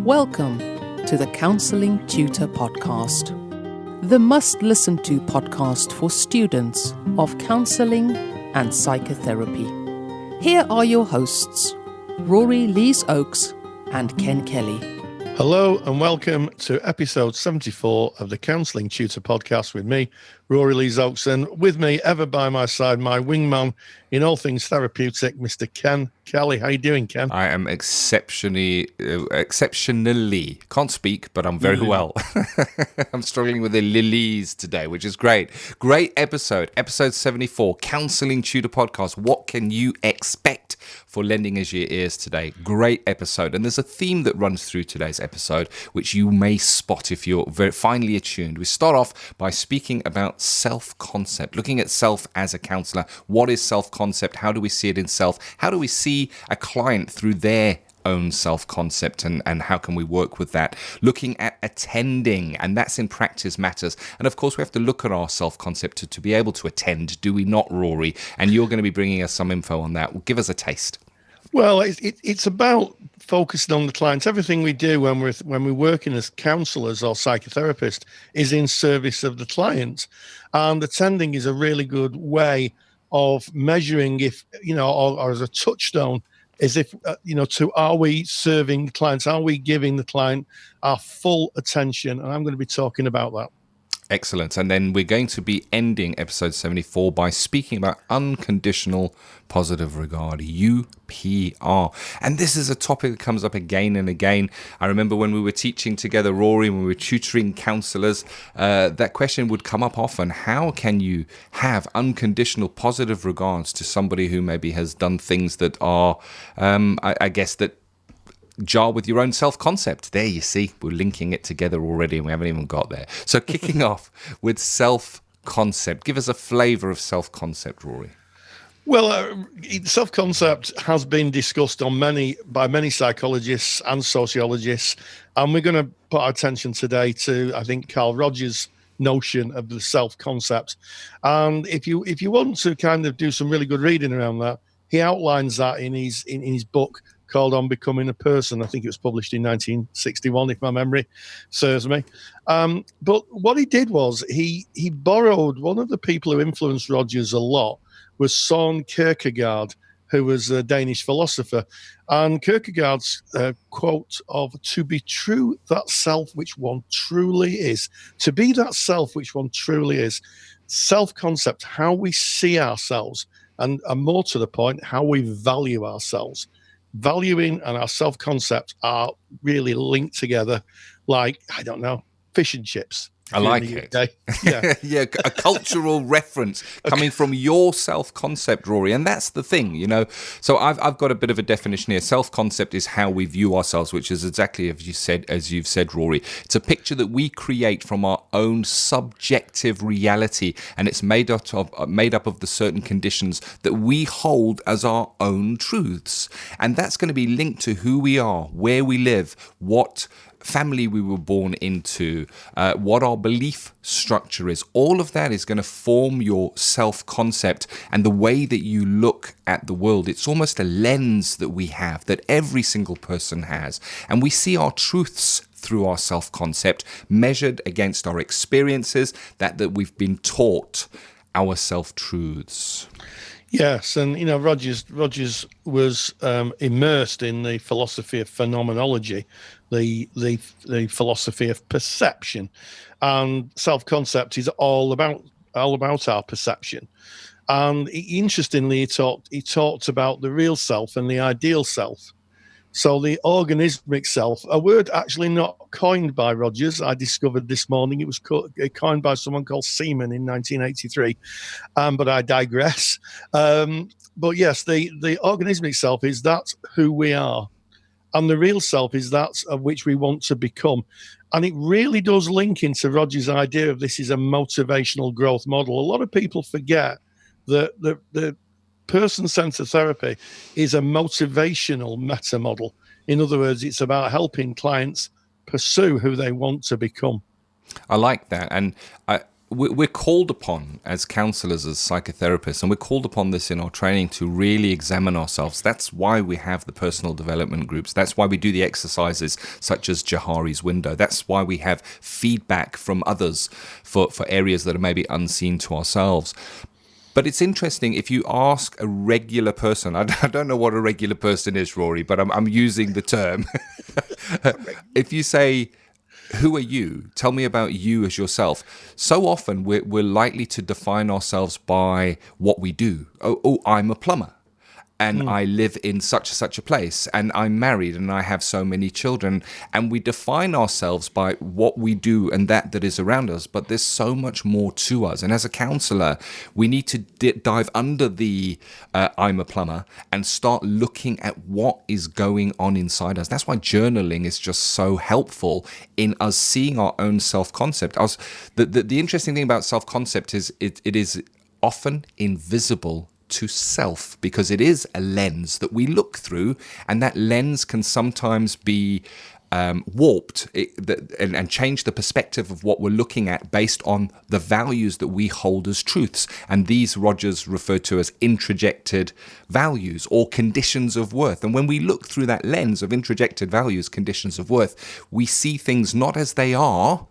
Welcome to the Counselling Tutor Podcast, the must-listen-to podcast for students of counselling and psychotherapy. Here are your hosts, Rory Lees-Oakes and Ken Kelly. Hello and welcome to episode 74 of the Counselling Tutor Podcast with me, Rory Lees-Oakes, and with me, ever by my side, my wingman in all things therapeutic, Mr. Ken Kelly. How you doing, Ken? I am exceptionally, can't speak, but I'm very well. I'm struggling with the lilies today, which is great. Great episode 74, Counselling Tutor Podcast. What can you expect for lending us your ears today? Great episode. And there's a theme that runs through today's episode, which you may spot if you're very finely attuned. We start off by speaking about self-concept, looking at self as a counsellor. What is self-concept? How do we see it in self? How do we see a client through their own self-concept, and how can we work with that? Looking at attending, and that's in practice matters. And of course, we have to look at our self-concept to be able to attend, do we not, Rory? And you're going to be bringing us some info on that. Well, give us a taste. Well, it's about focusing on the clients. Everything we do when we're working as counsellors or psychotherapists is in service of the client, and attending is a really good way of measuring if, or as a touchstone, is if, are we serving clients? Are we giving the client our full attention? And I'm going to be talking about that. Excellent. And then we're going to be ending episode 74 by speaking about unconditional positive regard, UPR. And this is a topic that comes up again and again. I remember when we were teaching together, Rory, when we were tutoring counsellors, that question would come up often. How can you have unconditional positive regards to somebody who maybe has done things that are, that jar with your own self-concept? There, you see, we're linking it together already and we haven't even got there. So kicking off with self-concept. Give us a flavour of self-concept, Rory. Well, self-concept has been discussed by many psychologists and sociologists, and we're going to put our attention today to, I think, Carl Rogers' notion of the self-concept. And if you want to kind of do some really good reading around that, he outlines that in his book called On Becoming a Person. I think it was published in 1961, if my memory serves me. But what he did was he borrowed, one of the people who influenced Rogers a lot was Søren Kierkegaard, who was a Danish philosopher. And Kierkegaard's quote of, "To be true that self which one truly is," to be that self which one truly is, self-concept, how we see ourselves, and more to the point, how we value ourselves. Valuing and our self-concept are really linked together like, I don't know, fish and chips. I like it. Yeah. Yeah, a cultural reference coming from your self-concept, Rory. And that's the thing, So I've got a bit of a definition here. Self-concept is how we view ourselves, which is exactly as you've said, Rory. It's a picture that we create from our own subjective reality, and it's made up of the certain conditions that we hold as our own truths. And that's going to be linked to who we are, where we live, what family we were born into, what our belief structure is. All of that is going to form your self-concept and the way that you look at the world. It's almost a lens that we have, that every single person has. And we see our truths through our self-concept, measured against our experiences that we've been taught, our self-truths. Yes, and Rogers was immersed in the philosophy of phenomenology, the philosophy of perception, and self-concept is all about our perception. And interestingly, he talked about the real self and the ideal self. So the organismic self, a word actually not coined by Rogers, I discovered this morning. It was coined by someone called Seaman in 1983, but I digress. But yes, the organismic self is that who we are, and the real self is that of which we want to become. And it really does link into Rogers' idea of this is a motivational growth model. A lot of people forget that the person-centered therapy is a motivational meta model. In other words, it's about helping clients pursue who they want to become. I like that. And we're called upon as counselors, as psychotherapists, and we're called upon this in our training to really examine ourselves. That's why we have the personal development groups. That's why we do the exercises such as Johari's window. That's why we have feedback from others for areas that are maybe unseen to ourselves. But it's interesting, if you ask a regular person, I don't know what a regular person is, Rory, but I'm using the term. If you say, who are you? Tell me about you as yourself. So often we're likely to define ourselves by what we do. Oh, I'm a plumber. And I live in such a place, and I'm married, and I have so many children, and we define ourselves by what we do and that is around us. But there's so much more to us, and as a counselor, we need to dive under the I'm a plumber and start looking at what is going on inside us. That's why journaling is just so helpful in us seeing our own self-concept. The interesting thing about self-concept is it is often invisible to self, because it is a lens that we look through, and that lens can sometimes be warped and change the perspective of what we're looking at based on the values that we hold as truths. And these Rogers referred to as introjected values or conditions of worth. And when we look through that lens of introjected values, conditions of worth, we see things not as they are,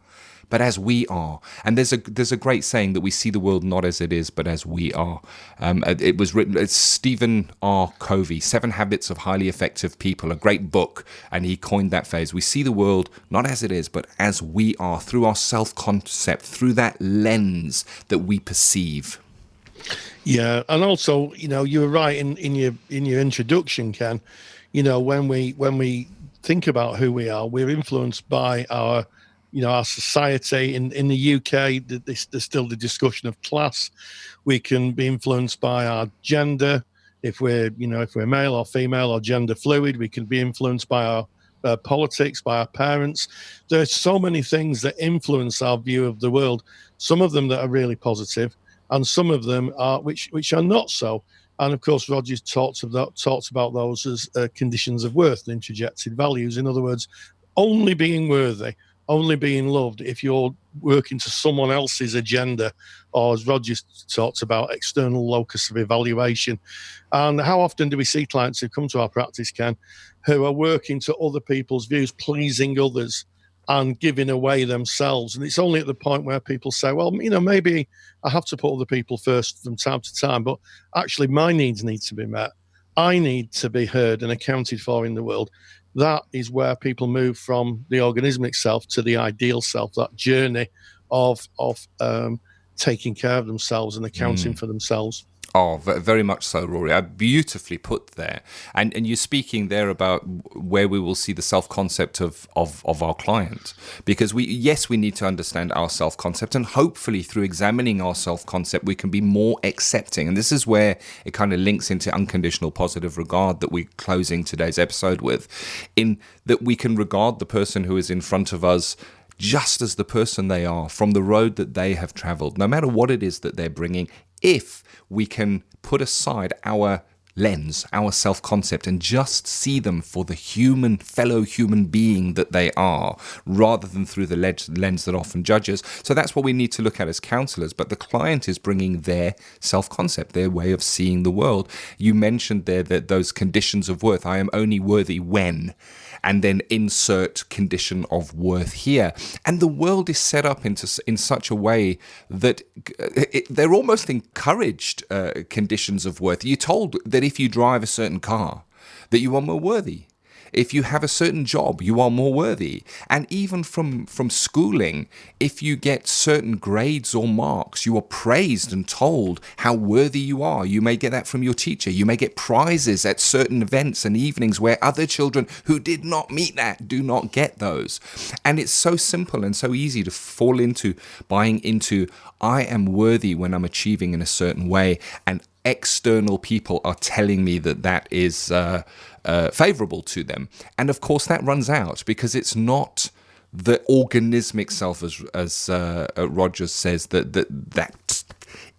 but as we are. And there's a great saying that we see the world not as it is, but as we are. It was written, it's Stephen R. Covey, 7 Habits of Highly Effective People, a great book, and he coined that phrase. We see the world not as it is, but as we are, through our self-concept, through that lens that we perceive. Yeah, and also, you were right in your introduction, Ken. When we think about who we are, we're influenced by our society. In the UK, there's still the discussion of class. We can be influenced by our gender. If we're male or female or gender fluid, we can be influenced by our politics, by our parents. There's so many things that influence our view of the world. Some of them that are really positive, and some of them are which are not so. And of course, Rogers talks about those as conditions of worth, and interjected values. In other words, only being worthy, only being loved if you're working to someone else's agenda, or as Rogers talks about, external locus of evaluation. And how often do we see clients who come to our practice, Ken, who are working to other people's views, pleasing others and giving away themselves? And it's only at the point where people say, well, maybe I have to put other people first from time to time, but actually my needs need to be met. I need to be heard and accounted for in the world. That is where people move from the organismic self to the ideal self, that journey of taking care of themselves and accounting for themselves. Oh, very much so, Rory. Beautifully put there. And you're speaking there about where we will see the self-concept of our client. Because we need to understand our self-concept, and hopefully through examining our self-concept, we can be more accepting. And this is where it kind of links into unconditional positive regard that we're closing today's episode with, in that we can regard the person who is in front of us just as the person they are, from the road that they have traveled, no matter what it is that they're bringing, if we can put aside our lens, our self-concept, and just see them for the fellow human being that they are, rather than through the lens that often judges. So that's what we need to look at as counselors. But the client is bringing their self-concept, their way of seeing the world. You mentioned there that those conditions of worth, I am only worthy when, and then insert condition of worth here. And the world is set up in such a way that they're almost encouraged conditions of worth. You're told that if you drive a certain car, that you are more worthy. If you have a certain job, you are more worthy. And even from schooling, if you get certain grades or marks, you are praised and told how worthy you are. You may get that from your teacher. You may get prizes at certain events and evenings where other children who did not meet that do not get those. And it's so simple and so easy to fall into buying into, I am worthy when I'm achieving in a certain way, and external people are telling me that is favorable to them. And of course that runs out, because it's not the organismic self, as Rogers says, that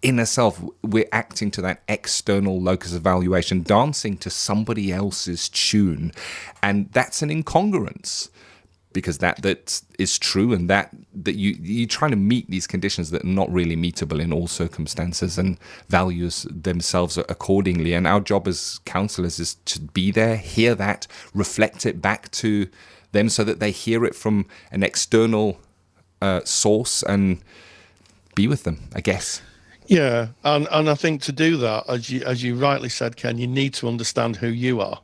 inner self. We're acting to that external locus of evaluation, dancing to somebody else's tune, and that's an incongruence. because that is true, and that you're trying to meet these conditions that are not really meetable in all circumstances, and values themselves accordingly. And our job as counselors is to be there, hear that, reflect it back to them so that they hear it from an external source and be with them, I guess. Yeah, and I think to do that, as you rightly said, Ken, you need to understand who you are.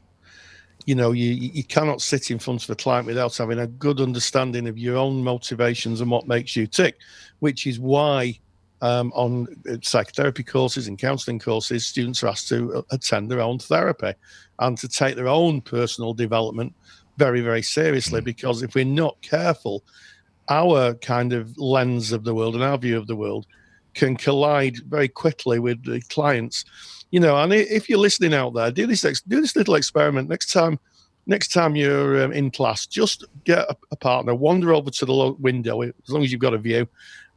You know, you cannot sit in front of a client without having a good understanding of your own motivations and what makes you tick, which is why on psychotherapy courses and counselling courses, students are asked to attend their own therapy and to take their own personal development very, very seriously, because if we're not careful, our kind of lens of the world and our view of the world can collide very quickly with the clients. You know, and if you're listening out there, do this little experiment next time you're in class. Just get a partner, wander over to the window, as long as you've got a view.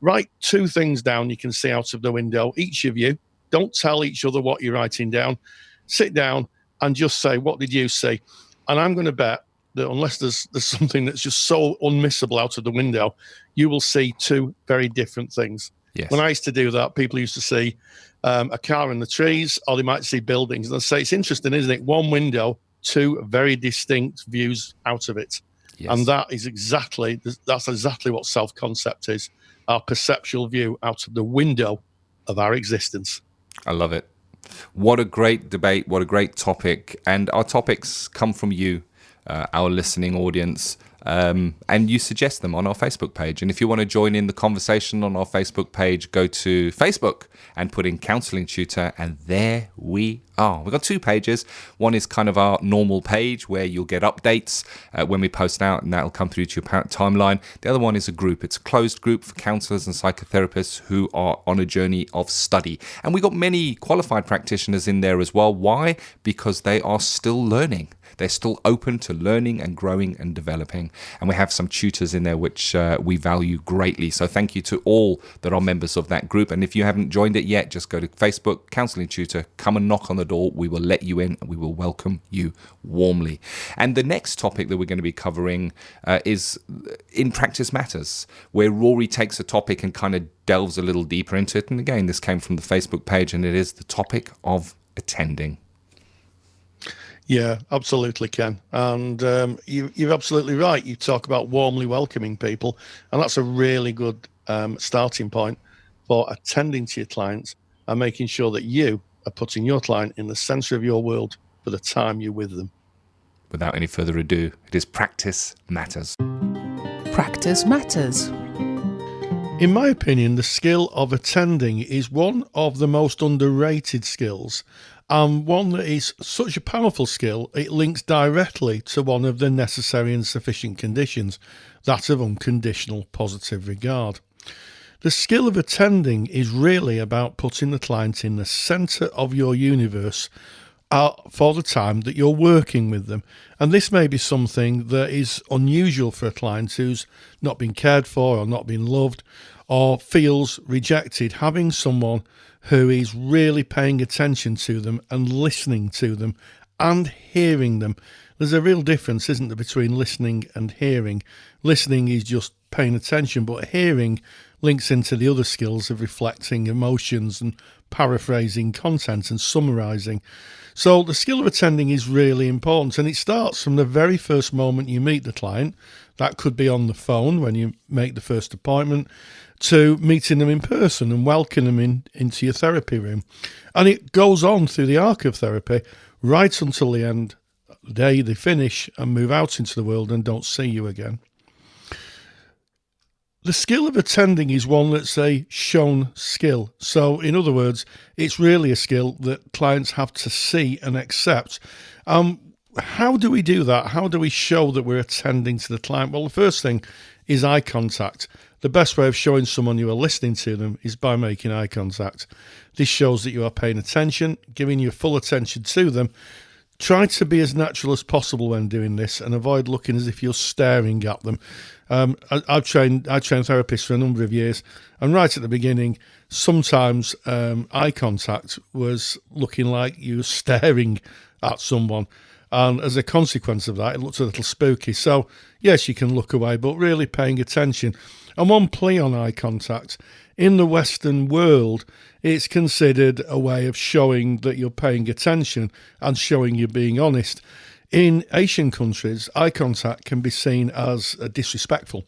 Write 2 things down you can see out of the window, each of you. Don't tell each other what you're writing down. Sit down and just say, what did you see? And I'm going to bet that unless there's something that's just so unmissable out of the window, you will see 2 very different things. Yes. When I used to do that, people used to see a car in the trees, or they might see buildings. And they'd say, it's interesting, isn't it? 1 window, 2 very distinct views out of it. Yes. And that's exactly what self-concept is, our perceptual view out of the window of our existence. I love it. What a great debate. What a great topic. And our topics come from you, our listening audience. And you suggest them on our Facebook page. And if you want to join in the conversation on our Facebook page, go to Facebook and put in Counselling Tutor, and there we are. We've got 2 pages. One is kind of our normal page where you'll get updates when we post out, and that'll come through to your timeline. The other one is a group. It's a closed group for counsellors and psychotherapists who are on a journey of study. And we've got many qualified practitioners in there as well. Why? Because they are still learning. They're still open to learning and growing and developing. And we have some tutors in there which we value greatly. So thank you to all that are members of that group. And if you haven't joined it yet, just go to Facebook, Counselling Tutor, come and knock on the door. We will let you in and we will welcome you warmly. And the next topic that we're going to be covering is In Practice Matters, where Rory takes a topic and kind of delves a little deeper into it. And again, this came from the Facebook page, and it is the topic of attending. Yeah, absolutely, Ken. And you're absolutely right. You talk about warmly welcoming people, and that's a really good starting point for attending to your clients and making sure that you are putting your client in the center of your world for the time you're with them. Without any further ado, it is Practice Matters. Practice matters. In my opinion, the skill of attending is one of the most underrated skills, and one that is such a powerful skill, it links directly to one of the necessary and sufficient conditions, that of unconditional positive regard. The skill of attending is really about putting the client in the centre of your universe for the time that you're working with them. And this may be something that is unusual for a client who's not been cared for or not been loved or feels rejected. Having someone who is really paying attention to them and listening to them and hearing them. There's a real difference, isn't there, between listening and hearing. Listening is just paying attention, but hearing links into the other skills of reflecting emotions and paraphrasing content and summarising. So the skill of attending is really important, and it starts from the very first moment you meet the client. That could be on the phone when you make the first appointment, to meeting them in person and welcoming them into your therapy room. And it goes on through the arc of therapy right until the end, the day they finish and move out into the world and don't see you again. The skill of attending is one that's a shown skill. So, in other words, it's really a skill that clients have to see and accept. How do we do that? How do we show that we're attending to the client? Well, the first thing is eye contact. The best way of showing someone you are listening to them is by making eye contact. This shows that you are paying attention, giving your full attention to them. Try to be as natural as possible when doing this and avoid looking as if you're staring at them. I've trained therapists for a number of years, and right at the beginning, sometimes eye contact was looking like you were staring at someone. And as a consequence of that, it looks a little spooky. So, yes, you can look away, but really paying attention. And one plea on eye contact. In the Western world, it's considered a way of showing that you're paying attention and showing you're being honest. In Asian countries, eye contact can be seen as disrespectful.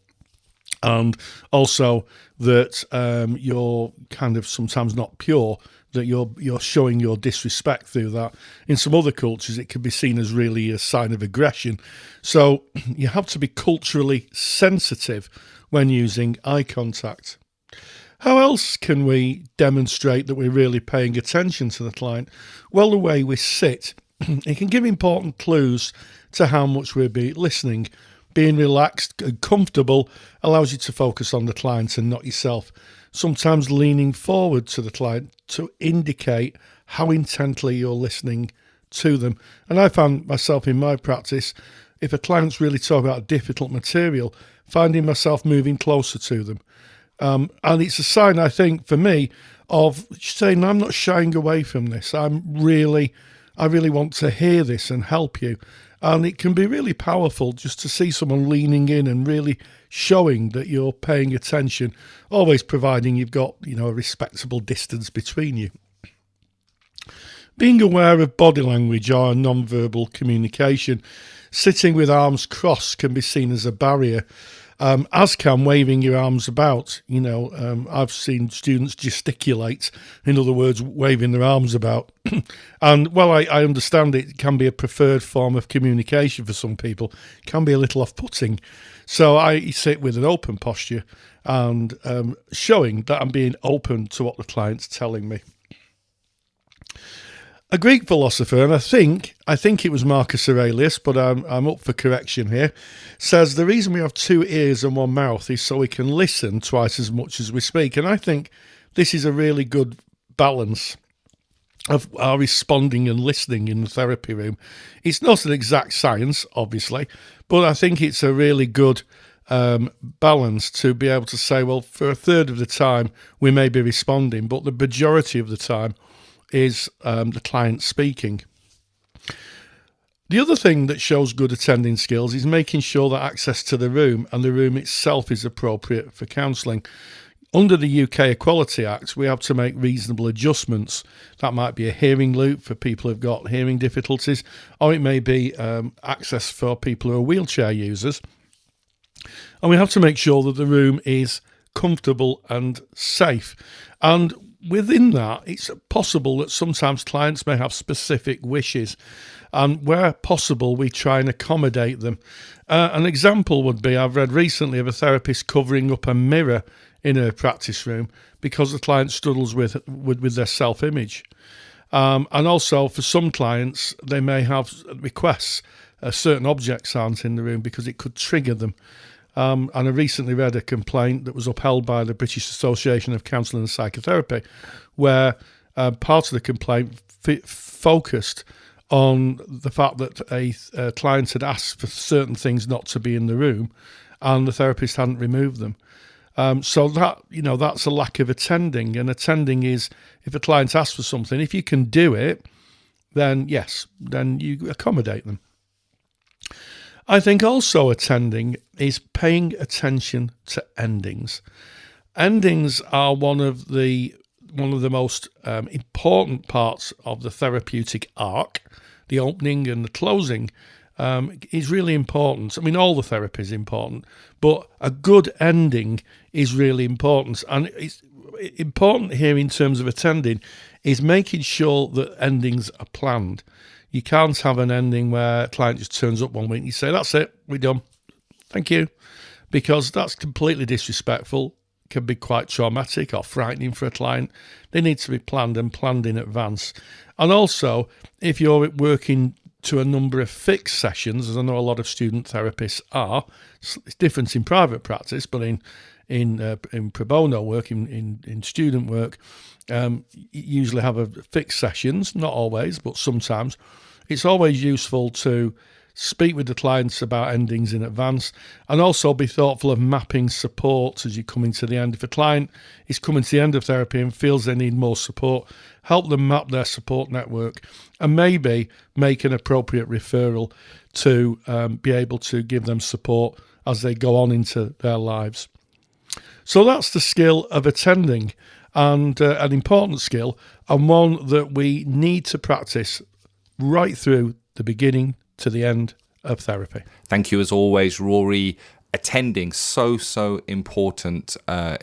And also that you're kind of sometimes not pure, that you're showing your disrespect through that. In some other cultures, it can be seen as really a sign of aggression. So you have to be culturally sensitive when using eye contact. How else can we demonstrate that we're really paying attention to the client? Well, the way we sit. It can give important clues to how much we're listening. Being relaxed and comfortable allows you to focus on the client and not yourself. Sometimes leaning forward to the client to indicate how intently you're listening to them. And I found myself in my practice, if a client's really talking about difficult material, finding myself moving closer to them. And it's a sign, I think, for me, of saying, I'm not shying away from this. I really want to hear this and help you. And it can be really powerful just to see someone leaning in and really showing that you're paying attention, always providing you've got, a respectable distance between you. Being aware of body language or non-verbal communication. Sitting with arms crossed can be seen as a barrier, as can waving your arms about. I've seen students gesticulate, in other words, waving their arms about. And while I understand it can be a preferred form of communication for some people, it can be a little off-putting. So I sit with an open posture and showing that I'm being open to what the client's telling me. A Greek philosopher, and I think it was Marcus Aurelius, but I'm up for correction here, says the reason we have two ears and one mouth is so we can listen twice as much as we speak. And I think this is a really good balance of our responding and listening in the therapy room. It's not an exact science, obviously, but I think it's a really good balance to be able to say, well, for a third of the time we may be responding, but the majority of the time is the client speaking. The other thing that shows good attending skills is making sure that access to the room and the room itself is appropriate for counselling. Under the UK Equality Act, we have to make reasonable adjustments. That might be a hearing loop for people who've got hearing difficulties, or it may be access for people who are wheelchair users. And we have to make sure that the room is comfortable and safe. And within that, it's possible that sometimes clients may have specific wishes, and where possible, we try and accommodate them. An example would be, I've read recently of a therapist covering up a mirror in her practice room because the client struggles with their self-image. And also, for some clients, they may have requests. Certain objects aren't in the room because it could trigger them. And I recently read a complaint that was upheld by the British Association of Counselling and Psychotherapy, where part of the complaint focused on the fact that a client had asked for certain things not to be in the room, and the therapist hadn't removed them. So that, that's a lack of attending. And attending is, if a client asks for something, if you can do it, then yes, then you accommodate them. I think also attending is paying attention to endings. Endings are one of the most important parts of the therapeutic arc. The opening and the closing is really important. I mean, all the therapy is important, but a good ending is really important. And it's important here in terms of attending is making sure that endings are planned. You can't have an ending where a client just turns up one week and you say, that's it, we're done, thank you, because that's completely disrespectful, can be quite traumatic or frightening for a client. They need to be planned and planned in advance. And also, if you're working to a number of fixed sessions, as I know a lot of student therapists are, it's different in private practice, but in pro bono work, in student work, you usually have fixed sessions, not always, but sometimes. It's always useful to speak with the clients about endings in advance, and also be thoughtful of mapping support as you come into the end. If a client is coming to the end of therapy and feels they need more support, help them map their support network and maybe make an appropriate referral to be able to give them support as they go on into their lives. So that's the skill of attending, and an important skill, and one that we need to practice right through the beginning to the end of therapy. Thank you as always, Rory. Attending, so important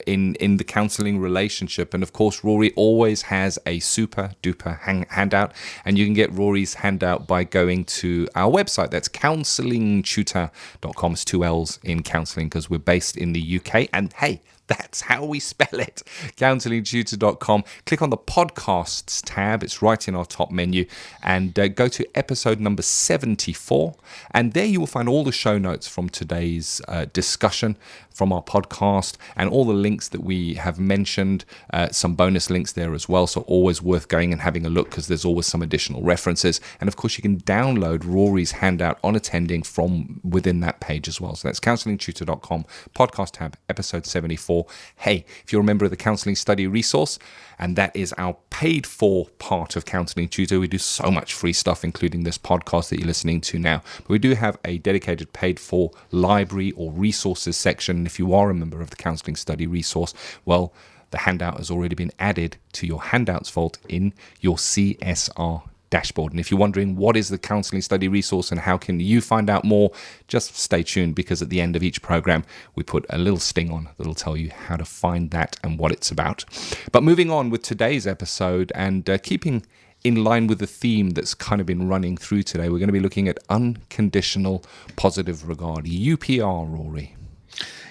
in the counselling relationship. And of course, Rory always has a super duper handout, and you can get Rory's handout by going to our website. That's counsellingtutor.com. It's 2 L's in counselling because we're based in the UK, and hey, that's how we spell it. Counsellingtutor.com. Click on the podcasts tab. It's right in our top menu. And go to episode number 74. And there you will find all the show notes from today's discussion from our podcast and all the links that we have mentioned. Some bonus links there as well. So always worth going and having a look because there's always some additional references. And of course, you can download Rory's handout on attending from within that page as well. So that's counsellingtutor.com, podcast tab, episode 74. Hey, if you're a member of the Counselling Study Resource, and that is our paid for part of Counselling Tutor, we do so much free stuff, including this podcast that you're listening to now. But we do have a dedicated paid for library or resources section. And if you are a member of the Counselling Study Resource, well, the handout has already been added to your handouts vault in your CSR dashboard. And if you're wondering what is the Counselling Study Resource and how can you find out more, just stay tuned, because at the end of each program we put a little sting on that'll tell you how to find that and what it's about. But moving on with today's episode, and keeping in line with the theme that's kind of been running through today, we're going to be looking at unconditional positive regard, UPR, Rory.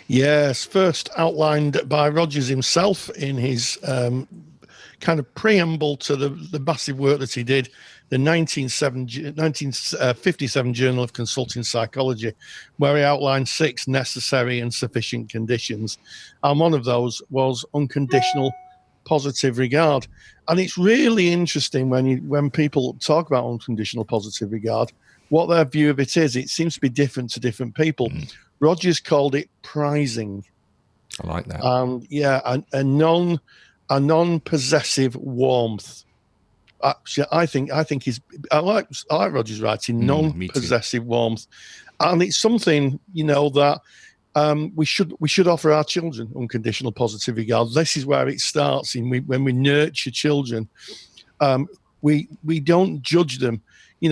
Yes, first outlined by Rogers himself in his kind of preamble to the massive work that he did, the 1957 Journal of Consulting Psychology, where he outlined 6 necessary and sufficient conditions. And one of those was unconditional positive regard. And it's really interesting when people talk about unconditional positive regard, what their view of it is. It seems to be different to different people. Rogers called it prizing. I like that. A non-possessive warmth. Actually, I like Rogers' writing, non-possessive warmth, and it's something that we should offer our children unconditional positive regard. This is where it starts. When we nurture children, we don't judge them.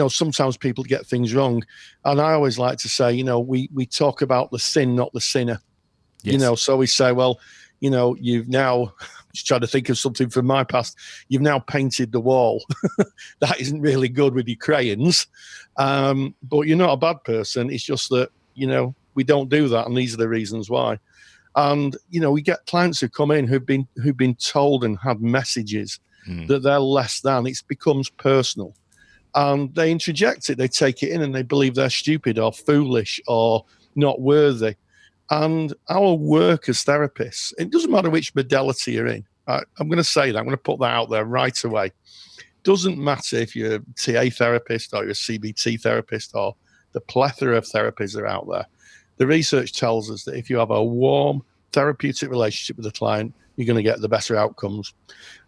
Sometimes people get things wrong, and I always like to say, we talk about the sin, not the sinner. Yes. So we say, well, you've now, just trying to think of something from my past, you've now painted the wall. That isn't really good with your crayons. But you're not a bad person. It's just that, we don't do that. And these are the reasons why. And, we get clients who come in who've been told and had messages that they're less than. It becomes personal. And they interject it. They take it in and they believe they're stupid or foolish or not worthy. And our work as therapists, it doesn't matter which modality you're in. I'm going to say that. I'm going to put that out there right away. Doesn't matter if you're a TA therapist or you're a CBT therapist or the plethora of therapies that are out there. The research tells us that if you have a warm therapeutic relationship with the client, you're going to get the better outcomes.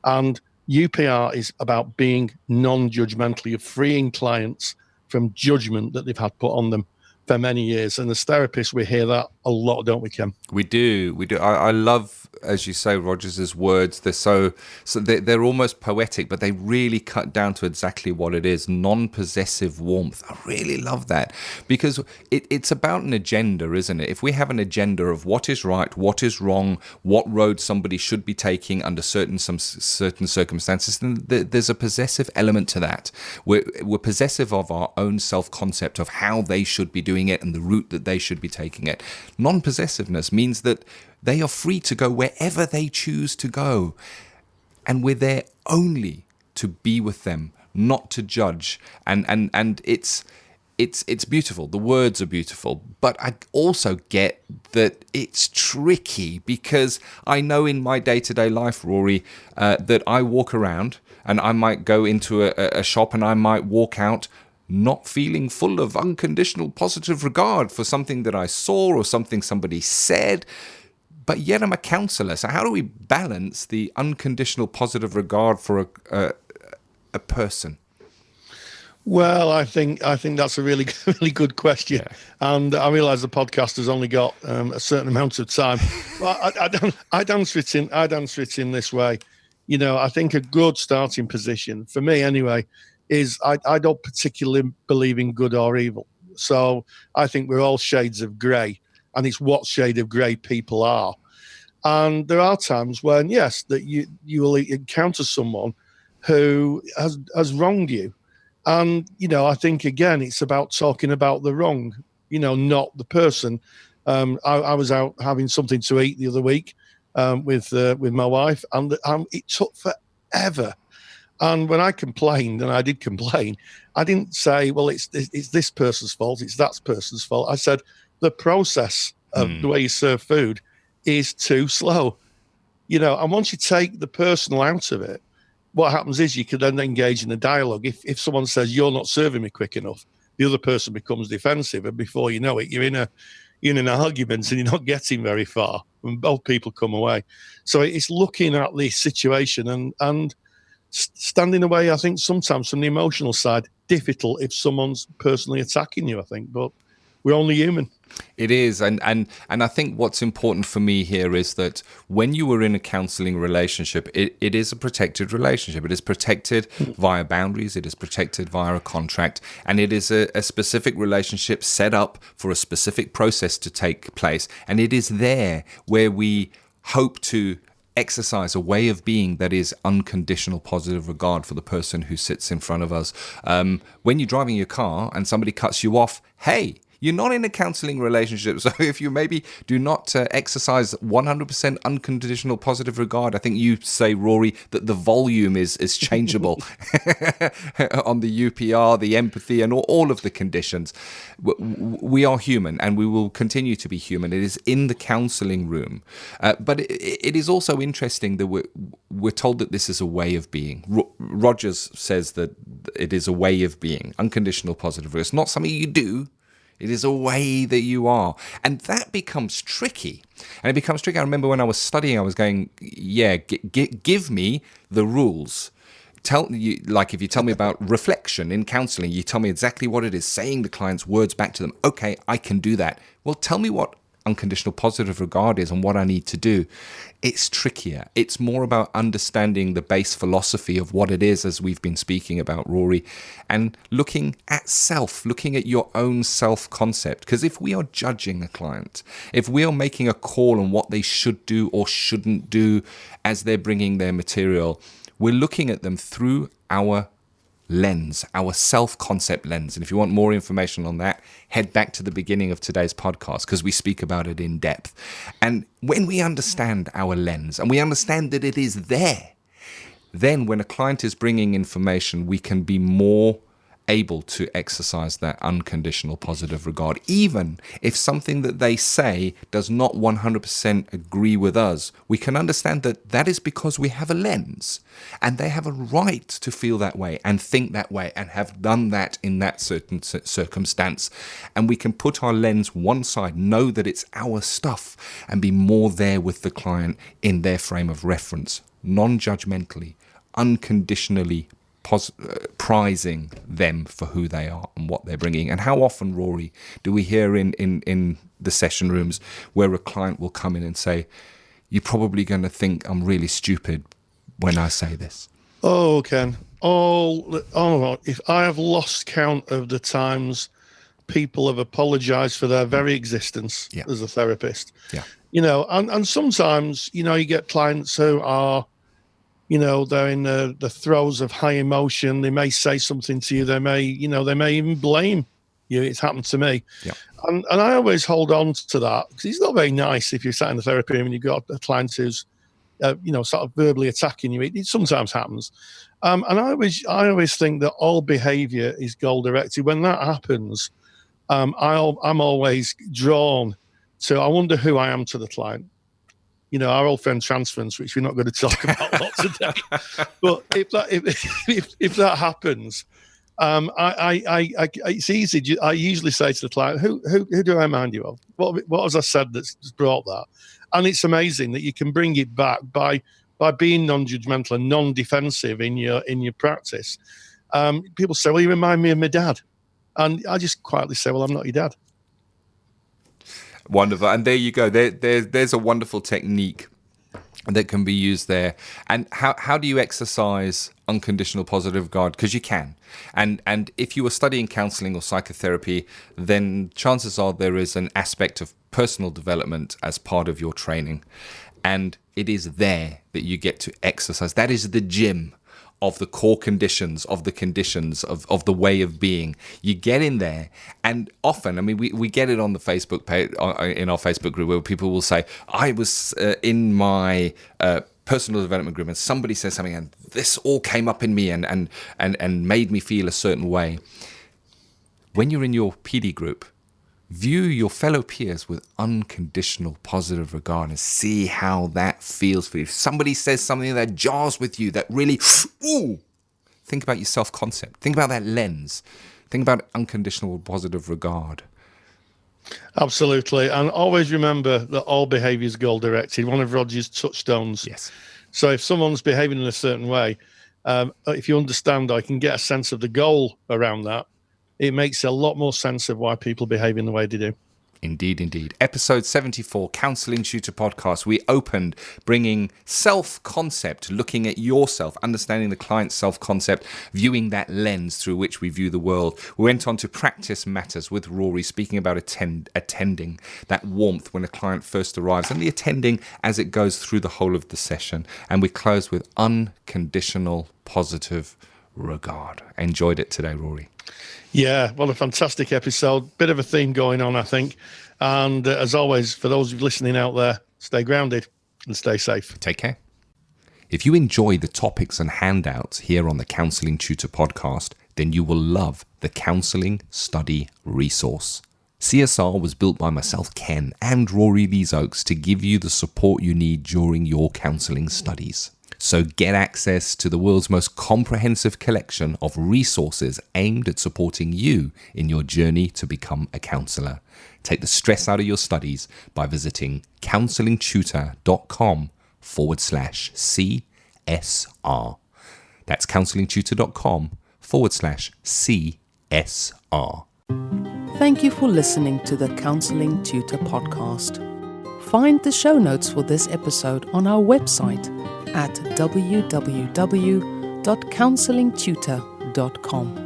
And UPR is about being non-judgmental. You're freeing clients from judgment that they've had put on them for many years. And as therapists, we hear that a lot, don't we, Ken? We do. I love, as you say, Rogers's words. They're they're almost poetic, but they really cut down to exactly what it is. Non-possessive warmth. I really love that, because it's about an agenda, isn't it? If we have an agenda of what is right, what is wrong, what road somebody should be taking under certain circumstances, then there's a possessive element to that. We're possessive of our own self-concept of how they should be doing it and the route that they should be taking it. Non-possessiveness means that they are free to go wherever they choose to go. And we're there only to be with them, not to judge. And it's beautiful. The words are beautiful. But I also get that it's tricky, because I know in my day-to-day life, Rory, that I walk around and I might go into a shop and I might walk out not feeling full of unconditional positive regard for something that I saw or something somebody said, but yet I'm a counselor. So how do we balance the unconditional positive regard for a person? Well, I think that's a really good question, and I realise the podcast has only got a certain amount of time. Well, I'd answer it in this way. I think a good starting position for me, anyway, is I don't particularly believe in good or evil. So I think we're all shades of grey, and it's what shade of grey people are. And there are times when, yes, that you will encounter someone who has wronged you. And, I think, again, it's about talking about the wrong, not the person. I was out having something to eat the other week with my wife, and it took forever. And when I complained, and I did complain, I didn't say, well, it's this person's fault, it's that person's fault. I said, the process of the way you serve food is too slow. And once you take the personal out of it, what happens is you can then engage in a dialogue. If someone says you're not serving me quick enough, the other person becomes defensive, and before you know it, you're in an argument and you're not getting very far, and both people come away. So it's looking at the situation and standing away. I think sometimes from the emotional side, difficult if someone's personally attacking you. I think, but we're only human. It is, and I think what's important for me here is that when you are in a counselling relationship, it is a protected relationship. It is protected via boundaries. It is protected via a contract, and it is a specific relationship set up for a specific process to take place. And it is there where we hope to exercise a way of being that is unconditional positive regard for the person who sits in front of us. When you're driving your car and somebody cuts you off, hey, you're not in a counselling relationship. So if you maybe do not exercise 100% unconditional positive regard, I think you say, Rory, that the volume is changeable on the UPR, the empathy, and all of the conditions. We are human, and we will continue to be human. It is in the counselling room. But it is also interesting that we're told that this is a way of being. Rogers says that it is a way of being, unconditional positive regard. It's not something you do. It is a way that you are. And that becomes tricky. And it becomes tricky. I remember when I was studying, I was going, give me the rules. If you tell me about reflection in counseling, you tell me exactly what it is, saying the client's words back to them. Okay, I can do that. Well, tell me what unconditional positive regard is and what I need to do. It's trickier. It's more about understanding the base philosophy of what it is, as we've been speaking about, Rory, and looking at self, looking at your own self-concept. Because if we are judging a client, if we are making a call on what they should do or shouldn't do as they're bringing their material, we're looking at them through our lens, our self-concept lens. And if you want more information on that, head back to the beginning of today's podcast, because we speak about it in depth. And when we understand our lens and we understand that it is there, then when a client is bringing information, we can be more able to exercise that unconditional positive regard, even if something that they say does not 100% agree with us. We can understand that that is because we have a lens, and they have a right to feel that way and think that way and have done that in that certain circumstance. And we can put our lens one side, know that it's our stuff, and be more there with the client in their frame of reference, non-judgmentally, unconditionally prizing them for who they are and what they're bringing. And how often, Rory, do we hear in the session rooms where a client will come in and say, you're probably going to think I'm really stupid when I say this? Oh, Ken. If I have lost count of the times people have apologized for their very existence as a therapist. Yeah. And sometimes, you get clients who are, they're in the throes of high emotion. They may say something to you. They may even blame you. It's happened to me. Yeah. And I always hold on to that, because it's not very nice if you're sat in the therapy room and you've got a client who's, sort of verbally attacking you. It sometimes happens. And I always think that all behavior is goal-directed. When that happens, I'm always drawn to, I wonder who I am to the client. Our old friend transference, which we're not going to talk about a lot today. But if that happens, It's easy. I usually say to the client, who do I remind you of? What has I said that's brought that? And it's amazing that you can bring it back by being non-judgmental and non-defensive in your practice. People say, well, you remind me of my dad. And I just quietly say, well, I'm not your dad. Wonderful. And there you go. There's a wonderful technique that can be used there. And how do you exercise unconditional positive regard? Because you can. And if you are studying counselling or psychotherapy, then chances are there is an aspect of personal development as part of your training. And it is there that you get to exercise. That is the gym of the core conditions, of the way of being. You get in there, and often, I mean, we get it on the Facebook page, in our Facebook group, where people will say, I was in my personal development group, and somebody says something, and this all came up in me and made me feel a certain way. When you're in your PD group, view your fellow peers with unconditional positive regard and see how that feels for you. If somebody says something that jars with you, that really, think about your self-concept. Think about that lens. Think about unconditional positive regard. Absolutely. And always remember that all behaviour is goal-directed. One of Roger's touchstones. Yes. So if someone's behaving in a certain way, if you understand or you can get a sense of the goal around that, it makes a lot more sense of why people behave in the way they do. Indeed, indeed. Episode 74, Counselling Tutor Podcast. We opened bringing self-concept, looking at yourself, understanding the client's self-concept, viewing that lens through which we view the world. We went on to practice matters with Rory, speaking about attending, that warmth when a client first arrives, and the attending as it goes through the whole of the session. And we closed with unconditional positive regard. Enjoyed it today, Rory. Yeah, well, a fantastic episode. Bit of a theme going on, I think. And as always, for those listening out there, stay grounded and stay safe. Take care. If you enjoy the topics and handouts here on the Counselling Tutor Podcast, then you will love the Counselling Study Resource. CSR was built by myself, Ken, and Rory Lees-Oakes to give you the support you need during your counselling studies. So get access to the world's most comprehensive collection of resources aimed at supporting you in your journey to become a counsellor. Take the stress out of your studies by visiting counsellingtutor.com/CSR. That's counsellingtutor.com/CSR. Thank you for listening to the Counselling Tutor Podcast. Find the show notes for this episode on our website at www.counsellingtutor.com.